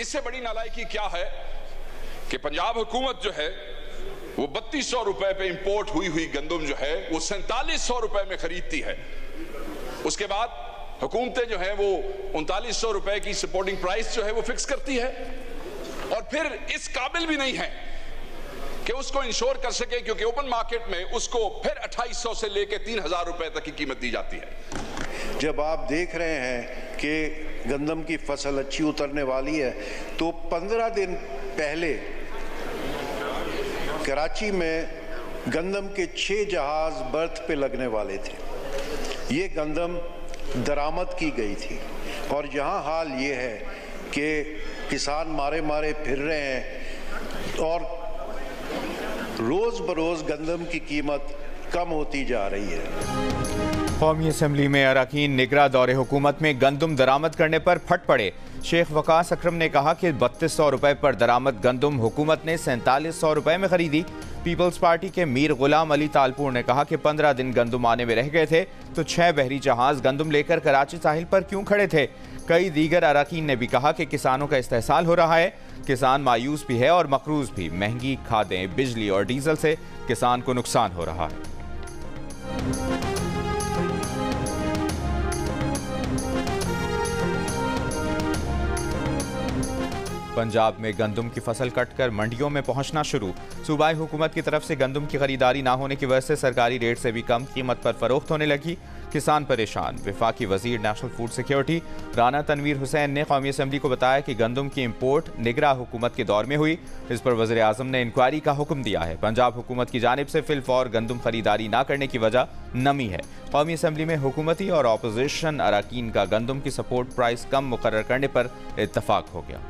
इससे बड़ी नालायकी क्या है कि पंजाब हुकूमत जो है वो 3200 रुपए पे इंपोर्ट हुई गंदम जो है वो 4700 रुपए में खरीदती है। उसके बाद हुकूमतें जो है वो 3900 रुपए की सपोर्टिंग प्राइस जो है वो फिक्स करती है और फिर इस काबिल भी नहीं है कि उसको इंश्योर कर सके, क्योंकि ओपन मार्केट में उसको फिर 2800 से लेके 3000 रुपए तक की कीमत दी जाती है। जब आप देख रहे हैं कि गंदम की फसल अच्छी उतरने वाली है तो 15 दिन पहले कराची में गंदम के 6 जहाज बर्थ पे लगने वाले थे। ये गंदम दरामद की गई थी और यहाँ हाल ये है कि किसान मारे मारे फिर रहे हैं और रोज़ बरोज़ गंदम की कीमत कम होती जा रही है। कौमी असम्बली में अरकान निगरां दौरे हुकूमत में गंदम दरामद करने पर फट पड़े। शेख वकास अकरम ने कहा कि 3200 रुपए पर दरामद गंदम हुकूमत ने 4700 रुपए में खरीदी। पीपल्स पार्टी के मीर गुलाम अली तालपुर ने कहा कि 15 दिन गंदम आने में रह गए थे तो 6 बहरी जहाज गंदम लेकर कराची साहिल पर क्यों खड़े थे। कई दीगर अरकान ने भी कहा कि किसानों का इस्तेहसाल हो रहा है। किसान मायूस भी है और मकरूज भी। महंगी खादें, बिजली और डीजल से किसान को नुकसान हो रहा है। पंजाब में गंदम की फसल कटकर मंडियों में पहुंचना शुरू। सूबाई हुकूमत की तरफ से गंदम की खरीदारी ना होने की वजह से सरकारी रेट से भी कम कीमत पर फरोख्त होने लगी। किसान परेशान। वफाकी वजीर national food security Rana Tanveer Hussain ने कौमी असम्बली को बताया कि गंदम की इम्पोर्ट निगरां हुकूमत के दौर में हुई। इस पर वज़ीर आज़म ने इंक्वायरी का हुक्म दिया है। पंजाब हुकूमत की जानिब से फिलफौर गंदम खरीदारी ना करने की वजह नमी है। कौमी असम्बली में हुकूमती और अपोजिशन अरकान का गंदम की सपोर्ट प्राइस कम मुकर्रर करने पर इत्तफाक हो गया।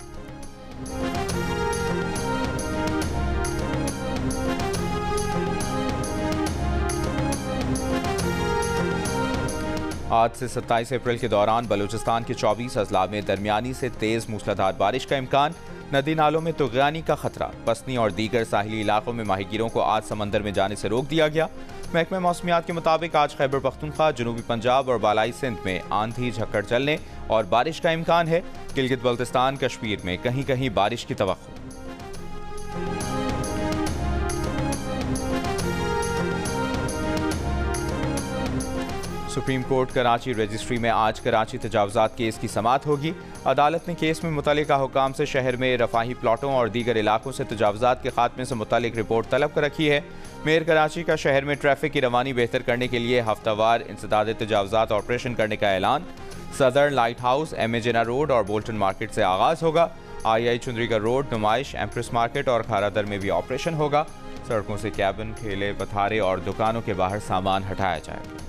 आज से 27 अप्रैल के दौरान बलूचिस्तान के 24 अजला में दरमियानी से तेज मूसलाधार बारिश का इम्कान। नदी नालों में तुग़यानी का खतरा। पसनी और दीगर साहिली इलाकों में माहीगीरों को आज समंदर में जाने से रोक दिया गया। महकमा मौसमियात के मुताबिक आज खैबर पख्तूनख्वा, जनूबी पंजाब और बालाई सिंध में आंधी झक्कड़ चलने और बारिश का इम्कान है। गिलगित बल्तिस्तान, कश्मीर में कहीं कहीं बारिश की तवक्को। सुप्रीम कोर्ट कराची रजिस्ट्री में आज कराची तजावुज़ात केस की समाअत होगी। अदालत ने केस में मुतल्लिका हुकाम से शहर में रफाही प्लाटों और दीगर इलाकों से तजावुज़ात के खात्मे से मुतल्लिक रिपोर्ट तलब कर रखी है। मेयर कराची का शहर में ट्रैफिक की रवानी बेहतर करने के लिए हफ्तावार इंसदाद तजावुज़ात ऑपरेशन करने का ऐलान। Southern lighthouse, M A Jinnah road और बोल्टन मार्केट से आगाज़ होगा। I Chundrigar road, Numaish, Empress market और खारादर में भी ऑपरेशन होगा। सड़कों से कैबिन, ठेले, पथारे और दुकानों के बाहर सामान हटाया जाएगा।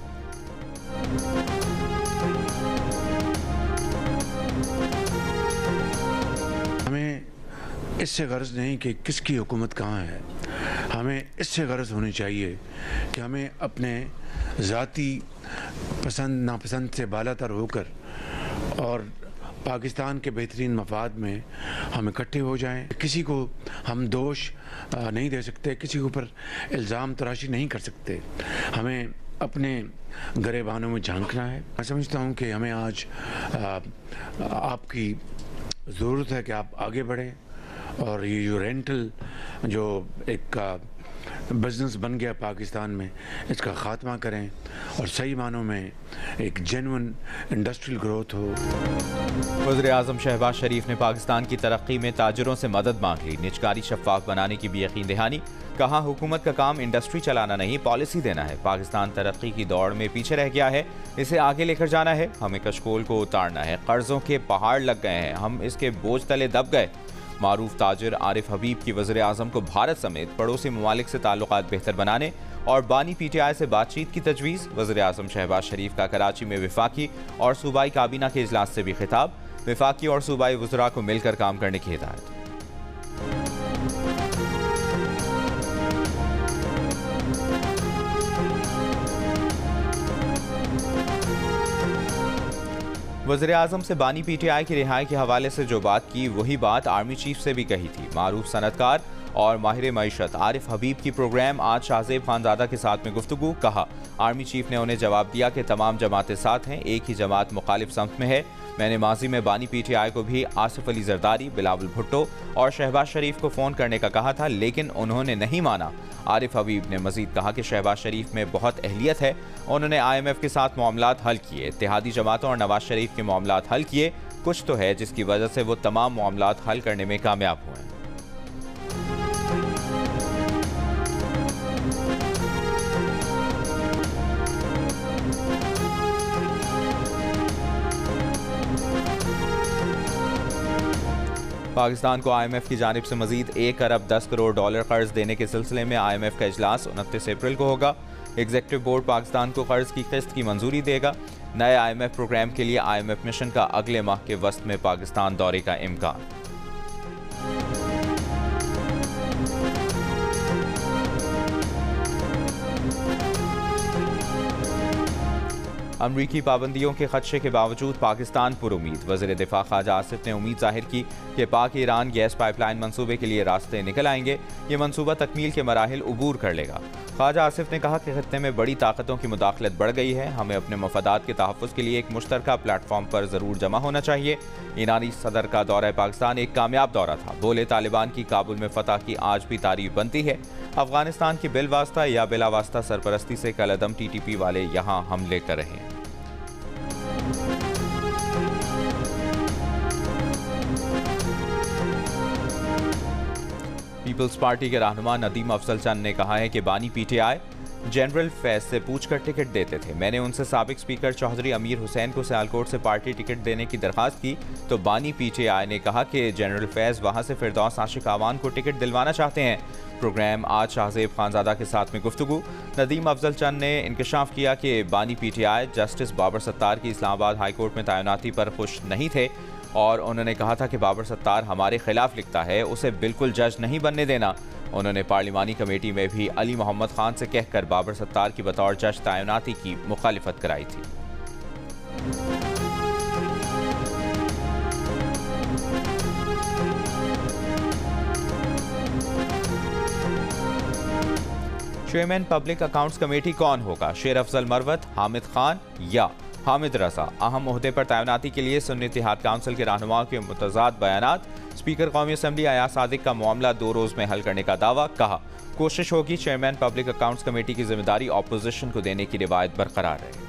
हमें इससे गर्ज नहीं कि किसकी हुकूमत कहाँ है। हमें इससे गर्ज होनी चाहिए कि हमें अपने ज़ाती पसंद नापसंद से बालातर होकर और पाकिस्तान के बेहतरीन मफाद में हम इकट्ठे हो जाएं। किसी को हम दोष नहीं दे सकते, किसी के ऊपर इल्ज़ाम तराशी नहीं कर सकते। हमें अपने गरेबानों में झांकना है। मैं समझता हूँ कि हमें आज आपकी ज़रूरत है कि आप आगे बढ़ें और ये जो रेंटल जो एक बिजनेस बन गया पाकिस्तान में, इसका ख़ात्मा करें और सही मानों में एक जेन्युइन इंडस्ट्रियल ग्रोथ हो। वज़ीर आज़म शहबाज शरीफ ने पाकिस्तान की तरक्की में ताजरों से मदद मांग ली। निजकारी शफ़ाफ बनाने की भी यकीन दहानी। कहा हुकूमत का काम इंडस्ट्री चलाना नहीं, पॉलिसी देना है। पाकिस्तान तरक्की की दौड़ में पीछे रह गया है, इसे आगे लेकर जाना है। हमें कशकोल को उतारना है। कर्जों के पहाड़ लग गए हैं, हम इसके बोझ तले दब गए। मारूफ ताजिर आरिफ हबीब की वज़ीर आज़म को भारत समेत पड़ोसी ममालिक से ताल्लुकात बेहतर बनाने और बानी PTI से बातचीत की तजवीज़। वज़ीर आज़म शहबाज शरीफ का कराची में वफाकी और सूबाई काबीना के इजलास से भी खिताब। वफाकी और सूबाई वज़रा को मिलकर काम करने की हिदायत। वज़ीर आज़म से बानी PTI की रिहाई के हवाले से जो बात की वही बात आर्मी चीफ से भी कही थी। मारूफ सनतकार और माहिर मईशत आरिफ हबीब की प्रोग्राम आज शाहजेब खानजादा के साथ में गुफ्तगू। कहा, आर्मी चीफ ने उन्हें जवाब दिया कि तमाम जमातें साथ हैं, एक ही जमात मुखालिफ समत में है। मैंने माजी में बानी PTI को भी आसिफ अली जरदारी, बिलावल भुट्टो और शहबाज शरीफ को फ़ोन करने का कहा था, लेकिन उन्होंने नहीं माना। आरिफ हबीब ने मजीद कहा कि शहबाज शरीफ में बहुत अहलियत है, उन्होंने IMF के साथ मामलात हल किए, इत्तेहादी जमातों और नवाज शरीफ के मामलात हल किए। कुछ तो है जिसकी वजह से वो तमाम मामलात हल करने में कामयाब हुए हैं। पाकिस्तान को IMF की जानिब से मजीद 1 अरब 10 करोड़ डॉलर कर्ज देने के सिलसिले में IMF का इजलास 29 अप्रैल को होगा। एग्जीक्यूटिव बोर्ड पाकिस्तान को कर्ज की किस्त की मंजूरी देगा। नए IMF प्रोग्राम के लिए IMF मिशन का अगले माह के वस्त में पाकिस्तान दौरे का इम्कान। अमरीकी पाबंदियों के खदशे के बावजूद पाकिस्तान पुरुमीद। वज़ीर दिफा ख्वाजा आसिफ ने उम्मीद जाहिर की कि पाक ईरान गैस पाइपलाइन मंसूबे के लिए रास्ते निकल आएंगे। ये मंसूबा तकमील के मराहिल उबूर कर लेगा। ख्वाजा आसिफ ने कहा कि खित्ते में बड़ी ताकतों की मुदाखलत बढ़ गई है, हमें अपने मफादात के तहफ़्फ़ुज़ के लिए एक मुश्तरका प्लेटफॉर्म पर ज़रूर जमा होना चाहिए। ईरानी सदर का दौरा पाकिस्तान एक कामयाब दौरा था। बोले, तालिबान की काबुल में फतह की आज भी तारीफ बनती है। अफगानिस्तान की बिलवास्ता या बिलावास्ता सरपरस्ती से कलअदम TTP वाले यहाँ हमले कर रहे हैं। पीपल्स पार्टी के रहनुमा नदीम अफजल चंद ने कहा है कि बानी PTI जनरल फैज से पूछकर टिकट देते थे। मैंने उनसे साबिक स्पीकर चौधरी अमीर हुसैन को सियालकोट से पार्टी टिकट देने की दरख्वास्त की तो बानी PTI ने कहा कि जनरल फैज वहां से फिरदौस आशिक आवान को टिकट दिलवाना चाहते हैं। प्रोग्राम आज शाहजेब खानजादा के साथ में गुफ्तगू। नदीम अफजल चंद ने इंकशाफ किया कि बानी PTI जस्टिस बाबर सत्तार की इस्लामाबाद हाई कोर्ट में तैनाती पर खुश नहीं थे और उन्होंने कहा था कि बाबर सत्तार हमारे खिलाफ लिखता है, उसे बिल्कुल जज नहीं बनने देना। उन्होंने पार्लिमानी कमेटी में भी अली मोहम्मद खान से कहकर बाबर सत्तार की बतौर जज तैनाती की मुखालिफत कराई थी। चेयरमैन पब्लिक अकाउंट्स कमेटी कौन होगा? शेर अफजल मरवत, हामिद खान या हामिद रजा? अहम ओहदे पर तैनाती के लिए सुन्नी इत्तेहाद काउंसिल के रहनुमाओं के मुतज़ाद बयानात। स्पीकर कौमी असम्बली अयाज सादिक का मामला 2 रोज़ में हल करने का दावा। कहा, कोशिश होगी चेयरमैन पब्लिक अकाउंट्स कमेटी की जिम्मेदारी ऑपोजिशन को देने की रिवायत बरकरार रहे।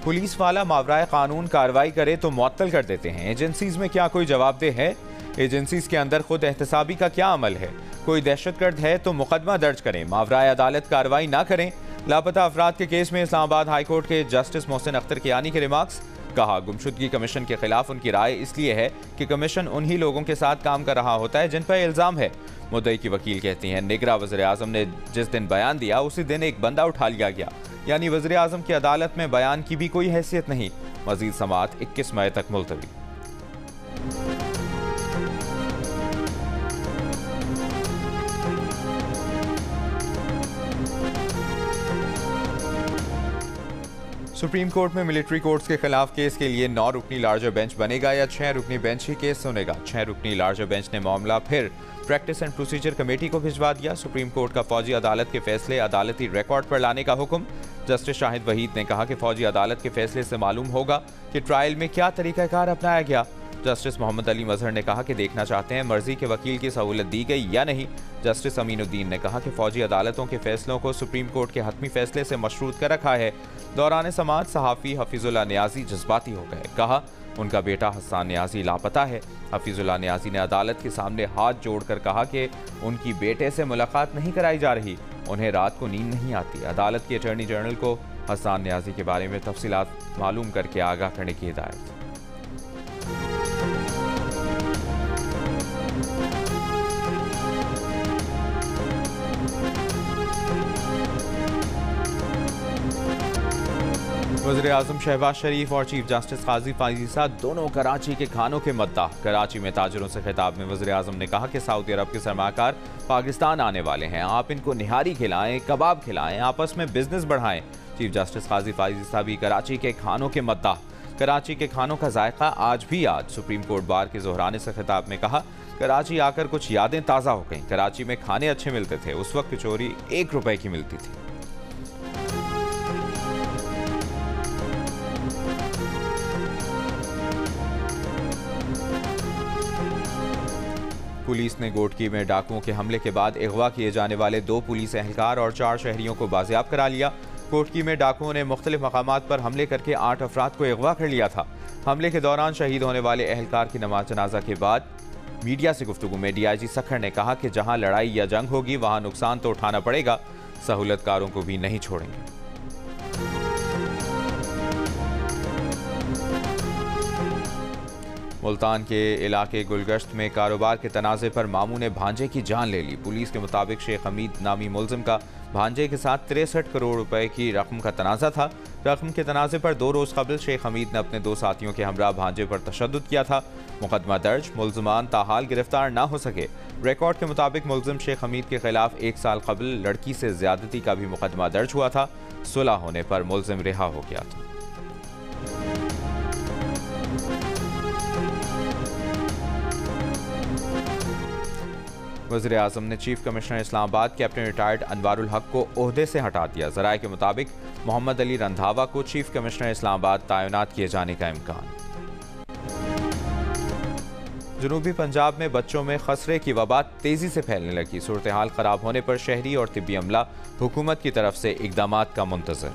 पुलिस वाला मावराए कानून कार्रवाई करे तो मुअत्तल कर देते हैं। एजेंसीज में क्या कोई जवाबदेह है? एजेंसीज के अंदर खुद एहतसाबी का क्या अमल है? कोई दहशतगर्द है तो मुकदमा दर्ज करें, मावराए अदालत कार्रवाई ना करें। लापता अफराद के केस में इस्लामाबाद हाई कोर्ट के जस्टिस मोहसिन अख्तर कियानी के रिमार्क्स। कहा, गुमशुदगी कमीशन के खिलाफ उनकी राय इसलिए है कि कमीशन उन्हीं लोगों के साथ काम कर रहा होता है जिन पर इल्जाम है। मुद्दई की वकील कहती हैं, निगरां वज़ीर आज़म ने जिस दिन बयान दिया उसी दिन एक बंदा उठा लिया गया, यानी वज़ीर आज़म की अदालत में बयान की भी कोई हैसियत नहीं। मज़ीद समाअत 21 मई तक मुलतवी। सुप्रीम कोर्ट में मिलिट्री कोर्ट्स के खिलाफ केस के लिए 9 रुकनी लार्जर बेंच बनेगा या 6 रुकनी बेंच ही केस सुनेगा? 6 रुकनी लार्जर बेंच ने मामला फिर प्रैक्टिस एंड प्रोसीजर कमेटी को भिजवा दिया। सुप्रीम कोर्ट का फौजी अदालत के फैसले अदालती रिकॉर्ड पर लाने का हुक्म। जस्टिस शाहिद वहीद ने कहा कि फौजी अदालत के फैसले से मालूम होगा कि ट्रायल में क्या तरीकाकार अपनाया गया। जस्टिस मोहम्मद अली मजहर ने कहा कि देखना चाहते हैं मर्जी के वकील की सहूलत दी गई या नहीं। जस्टिस अमीनुद्दीन ने कहा कि फौजी अदालतों के फैसलों को सुप्रीम कोर्ट के हतमी फैसले से मशरूत कर रखा है। दौरान समाअत सहाफ़ी हफीजुल्लाह नियाजी जज्बाती हो गए। कहा, उनका बेटा हसन नियाजी लापता है। हफीजुल्लाह नियाजी ने अदालत के सामने हाथ जोड़कर कहा कि उनकी बेटे से मुलाकात नहीं कराई जा रही, उन्हें रात को नींद नहीं आती। अदालत के अटॉर्नी जनरल को हसन नियाजी के बारे में तफसीलात मालूम करके आगाह करने की हिदायत। वज़ीर आज़म शहबाज शरीफ और चीफ जस्टिस काजी फायज़ी दोनों कराची के खानों के मद्दाह। कराची में ताजरों से खिताब में वज़ीर आज़म ने कहा कि सऊदी अरब के सरमाकार पाकिस्तान आने वाले हैं, आप इनको निहारी खिलाएं, कबाब खिलाएं, आपस में बिजनेस बढ़ाएं। चीफ जस्टिस काजी फायज़ी भी कराची के खानों के मद्दाह। कराची के खानों का जायका आज भी याद। सुप्रीम कोर्ट बार के ज़ोहराने से खिताब में कहा, कराची आकर कुछ यादें ताज़ा हो गईं। कराची में खाने अच्छे मिलते थे, उस वक्त कचौरी 1 रुपए की मिलती थी। पुलिस ने गोटकी में डाकुओं के हमले के बाद अगवा किए जाने वाले 2 पुलिस एहलकार और 4 शहरियों को बाजियाब करा लिया। गोटकी में डाकुओं ने मुख्तलिफ मकामात पर हमले करके 8 अफराद को अगवा कर लिया था। हमले के दौरान शहीद होने वाले एहलकार की नमाज जनाजा के बाद मीडिया से गुफ्तगू में DIG सखर ने कहा कि जहां लड़ाई या जंग होगी वहां नुकसान तो उठाना पड़ेगा, सहूलतकारों को भी नहीं छोड़ेंगे। मुल्तान के इलाके गुलगश्त में कारोबार के तनाज़े पर मामू ने भांजे की जान ले ली। पुलिस के मुताबिक शेख हमीद नामी मुलजिम का भांजे के साथ 63 करोड़ रुपए की रकम का तनाज़ा था। रकम के तनाज़े पर 2 रोज़ कबल शेख हमीद ने अपने 2 साथियों के हमरा भांजे पर तशद्दुद किया था। मुकदमा दर्ज, मुलजमान ताहाल गिरफ्तार ना हो सके। रिकॉर्ड के मुताबिक मुलजिम शेख हमीद के खिलाफ 1 साल कबल लड़की से ज्यादती का भी मुकदमा दर्ज हुआ था। सुलह होने पर मुलजिम रिहा हो गया था। वज़ीर आज़म ने chief commissioner Islamabad captain retired Anwarul हक को ओहदे से हटा दिया। ज़राए के मुताबिक मोहम्मद अली रंधावा को चीफ कमिश्नर इस्लामाबाद तैनात किए जाने का इम्कान। जनूबी पंजाब में बच्चों में खसरे की वबा तेजी से फैलने लगी। सूरत हाल खराब होने पर शहरी और तिब्बी अमला हुकूमत की तरफ से इक़दामात का मुंतज़र।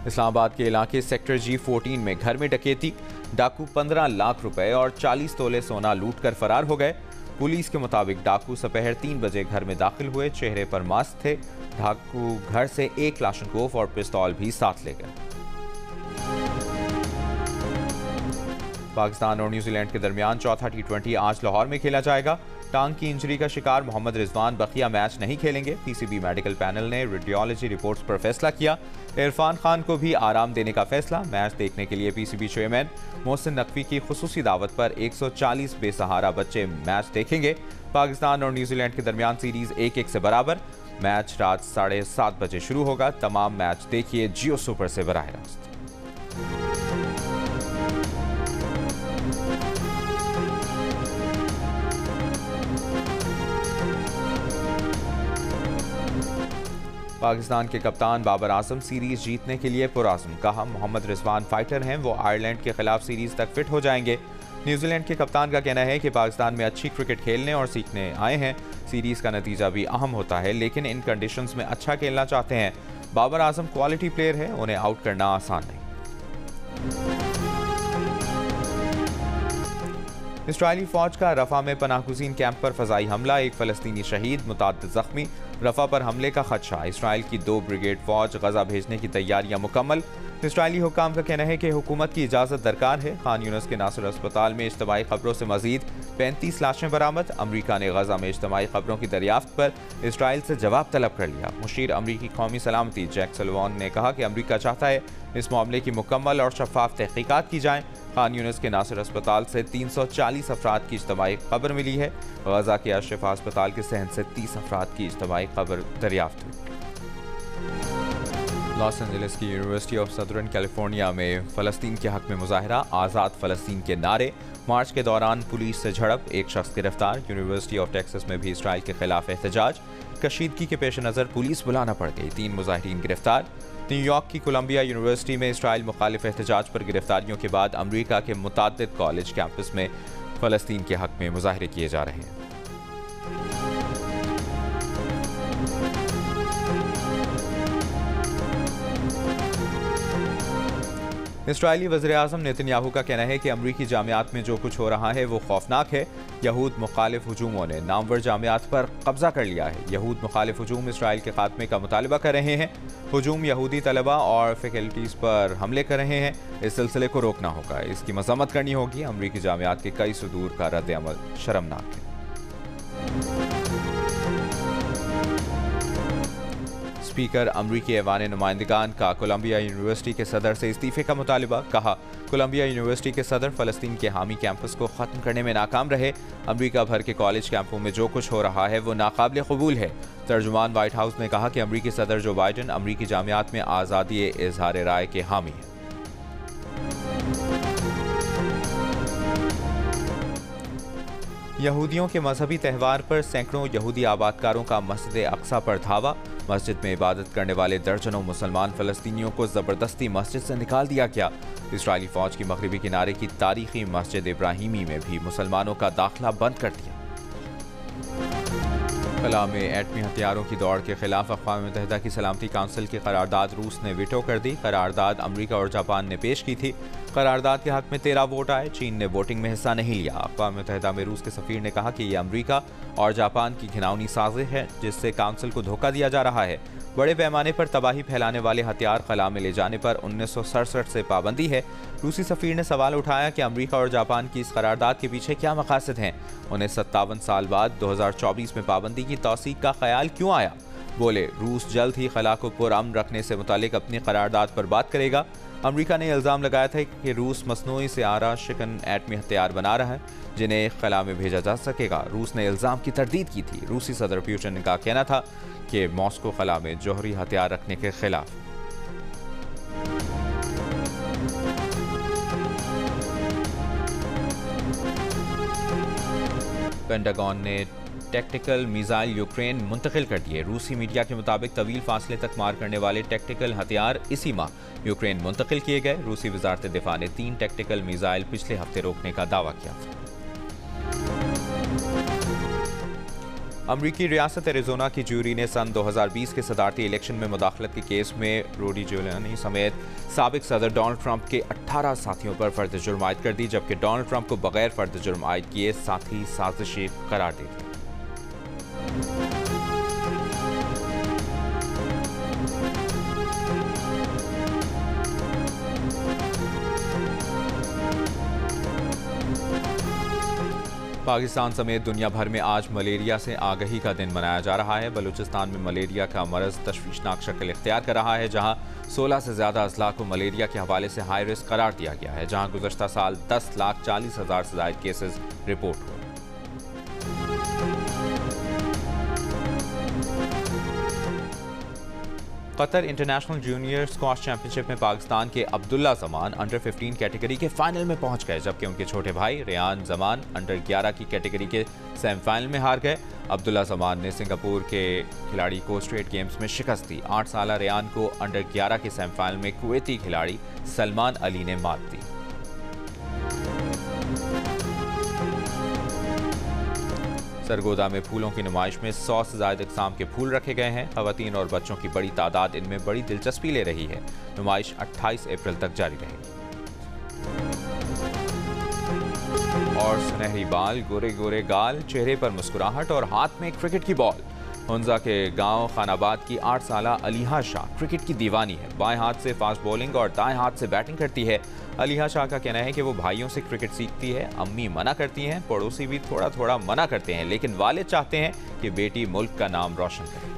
इस्लामाबाद के इलाके सेक्टर G14 में घर में डकैती, डाकू 15 लाख रुपए और 40 तोले सोना लूट कर फरार हो गए। पुलिस के मुताबिक डाकू दोपहर 3 बजे घर में दाखिल हुए, चेहरे पर मास्क थे। डाकू घर से 1 क्लाशनकोफ और पिस्तौल भी साथ ले गए। पाकिस्तान और न्यूजीलैंड के दरमियान चौथा T20 आज लाहौर में खेला जाएगा। टांग की इंजरी का शिकार मोहम्मद रिजवान बकिया मैच नहीं खेलेंगे। PCB मेडिकल पैनल ने रेडियोलॉजी रिपोर्ट्स पर फैसला किया। इरफान खान को भी आराम देने का फैसला। मैच देखने के लिए PCB चेयरमैन मोहसिन नकवी की खुसूसी दावत पर 140 बेसहारा बच्चे मैच देखेंगे। पाकिस्तान और न्यूजीलैंड के दरमियान सीरीज 1-1 से बराबर। मैच रात 7:30 बजे शुरू होगा। तमाम मैच देखिए जियो सुपर से बराह रास्त। पाकिस्तान के कप्तान बाबर आजम सीरीज जीतने के लिए पुरआज़म। कहा, मोहम्मद रिजवान फाइटर हैं, वो आयरलैंड के खिलाफ सीरीज तक फिट हो जाएंगे। न्यूजीलैंड के कप्तान का कहना है कि पाकिस्तान में अच्छी क्रिकेट खेलने और सीखने आए हैं। सीरीज का नतीजा भी अहम होता है, लेकिन इन कंडीशंस में अच्छा खेलना चाहते हैं। बाबर आजम क्वालिटी प्लेयर है, उन्हें आउट करना आसान नहीं। इस्राइली फौज का रफा में पनाहगुज़ीन कैंप पर फजाई हमला, 1 फ़लस्तीनी शहीद, मुतअद्दिद ज़ख्मी। रफा पर हमले का खदशा, इसराइल की 2 ब्रिगेड फौज गजा भेजने की तैयारियां मुकम्मल। इसराइली हुक्काम का कहना है कि हुकूमत की इजाज़त दरकार है। खान यूनिस के नासिर अस्पताल में इज्तिमाई खबरों से मजीद 35 लाशें बरामद। अमरीका ने गजा में इज्तिमाई खबरों की दरियाफ्त पर इसराइल से जवाब तलब कर लिया। मुशीर अमरीकी कौमी सलामती जैक सल्वान ने कहा कि अमरीका चाहता है इस मामले की मुकम्मल और शफाफ तहकीकात की जाएँ। खान यूनिस के नासिर अस्पताल से 340 अफराद की इज्तिमाई खबर मिली है। गजा के अशरफा अस्पताल के सहन से 30 अफराद की इज्तिमाई खबर दरियाफ्त हुई। लॉस एंजलिस की यूनिवर्सिटी ऑफ सदर्न कैलिफोर्निया में फ़लस्तीन के हक में मुजाहरा, आज़ाद फ़लस्तीन के नारे। मार्च के दौरान पुलिस से झड़प, 1 शख्स गिरफ्तार। यूनिवर्सिटी ऑफ टेक्सास में भी इसराइल के खिलाफ एहतजाज। कशीदगी के पेश नज़र पुलिस बुलाना पड़ गई, 3 मुजाहिरीन गिरफ्तार। न्यूयॉर्क की कोलंबिया यूनिवर्सिटी में इसराइल मुखालिफ एहतजाज पर गिरफ्तारियों के बाद अमरीका के मुताद्दिद कॉलेज कैंपस में फ़लस्तीन के हक में मुजाहरे किए जा रहे हैं। इस्राइली वज़ीर-ए-आज़म नेतन्याहू का कहना है कि अमरीकी जामियात में जो कुछ हो रहा है वो खौफनाक है। यहूद मुखालिफ हुजूमों ने नामवर जामियात पर कब्जा कर लिया है। यहूद मुखालिफ हुजूम इसराइल के खात्मे का मुतालबा कर रहे हैं। हुजूम यहूदी तलबा और फैकल्टीज़ पर हमले कर रहे हैं। इस सिलसिले को रोकना होगा, इसकी मज़म्मत करनी होगी। अमरीकी जामियात के कई सुदूर का रद्द अमल शर्मनाक है। स्पीकर अमरीकी ऐवान नुमाइंदगान का कोलंबिया यूनिवर्सिटी के सदर से इस्तीफे का मुतालिबा। कहा, कोलंबिया यूनिवर्सिटी के सदर फ़लस्तीन के हामी कैंपस को ख़त्म करने में नाकाम रहे। अमरीका भर के कॉलेज कैंपों में जो कुछ हो रहा है वो नाकाबिल कबूल है। तर्जुमान व्हाइट हाउस ने कहा कि अमरीकी सदर जो बाइडन अमरीकी जामियात में आज़ादी इजहार राय के हामी हैं। यहूदियों के मजहबी त्यौहार पर सैकड़ों यहूदी आबादकारों का मस्जिद अक्सा पर धावा। मस्जिद में इबादत करने वाले दर्जनों मुसलमान फ़लस्तीनियों को ज़बरदस्ती मस्जिद से निकाल दिया गया। इजरायली फ़ौज की मगरबी किनारे की तारीखी मस्जिद इब्राहिमी में भी मुसलमानों का दाखिला बंद कर दिया। खला में एटमी हथियारों की दौड़ के खिलाफ अक़वाम मुत्तहिदा की सलामती काउंसिल की करारदाद रूस ने वीटो कर दी। करारदाद अमरीका और जापान ने पेश की थी। करारदाद के हक में 13 वोट आए। चीन ने वोटिंग में हिस्सा नहीं लिया। अक़वाम मुत्तहिदा में रूस के सफ़ीर ने कहा कि ये अमरीका और जापान की घिनौनी साजिश है जिससे काउंसिल को धोखा दिया जा रहा है। बड़े पैमाने पर तबाही फैलाने वाले हथियार खला में ले जाने पर 1967 से पाबंदी है। रूसी सफ़ीर ने सवाल उठाया कि अमरीका और जापान की इस करारदाद के पीछे क्या मकासद हैं। उन्हें 57 साल बाद 2024 में पाबंदी की तौसीक का ख्याल क्यों आया। बोले, रूस जल्द ही खला को पुरअमन रखने से मुतालिक अपनी करारदाद पर बात करेगा। अमरीका ने इल्ज़ाम लगाया था कि रूस मसनूई से आरा शिकन एटमी हथियार बना रहा है जिन्हें खला में भेजा जा सकेगा। रूस ने इल्ज़ाम की तरदीद की थी। रूसी सदर पुतिन का कहना था कि मॉस्को खला में जौहरी हथियार रखने के खिलाफ। पेंटागन ने टैक्टिकल मिसाइल यूक्रेन मुंतकिल कर दिए। रूसी मीडिया के मुताबिक तवील फासले तक मार करने वाले टैक्टिकल हथियार इसी माह यूक्रेन मुंतकिल किए गए। रूसी वजारत दिफा ने 3 टैक्टिकल मिसाइल पिछले हफ्ते रोकने का दावा किया था। अमरीकी रियासत एरिज़ोना की ज्यूरी ने सन 2020 के सदारती इलेक्शन में मुदाखलत के केस में रूडी गियुलियानी समेत साबिक सदर डोनाल्ड ट्रंप के 18 साथियों पर फर्द जुर्म आयद कर दी, जबकि डोनाल्ड ट्रंप को बगैर फर्द जुर्म आयद किए साथी साजिशी करार दे दी। पाकिस्तान समेत दुनिया भर में आज मलेरिया से आगाही का दिन मनाया जा रहा है। बलूचिस्तान में मलेरिया का मरज तशवीशनाक शक्ल इख्तियार कर रहा है, जहां 16 से ज़्यादा अजला को मलेरिया के हवाले से हाई रिस्क करार दिया गया है, जहां गुज़श्ता साल 10,40,000 से ज़ायद केसेस रिपोर्ट हुए। Qatar international junior squash championship में पाकिस्तान के अब्दुल्ला जमान अंडर 15 कैटेगरी के फाइनल में पहुंच गए, जबकि उनके छोटे भाई रेयान जमान अंडर 11 की कैटेगरी के सेमीफाइनल में हार गए। अब्दुल्ला जमान ने सिंगापुर के खिलाड़ी को स्ट्रेट गेम्स में शिकस्त दी। 8 साला रेयान को अंडर 11 के सेमीफाइनल में कुवैती खिलाड़ी सलमान अली ने मात दी। सरगोदा में फूलों की नुमाइश में 100 से ज़्यादा इक़साम के फूल रखे गए हैं। ख़वातीन और बच्चों की बड़ी तादाद इनमें बड़ी दिलचस्पी ले रही है। नुमाइश 28 अप्रैल तक जारी रहेगी। और सुनहरी बाल, गोरे गोरे गाल, चेहरे पर मुस्कुराहट और हाथ में क्रिकेट की बॉल। हुंजा के गांव खानाबाद की 8 साला अलीहा शाह क्रिकेट की दीवानी है। बाएं हाथ से फास्ट बॉलिंग और दाएं हाथ से बैटिंग करती है। अलीहा शाह का कहना है कि वो भाइयों से क्रिकेट सीखती है। अम्मी मना करती हैं, पड़ोसी भी थोड़ा थोड़ा मना करते हैं, लेकिन वालिद चाहते हैं कि बेटी मुल्क का नाम रोशन करे।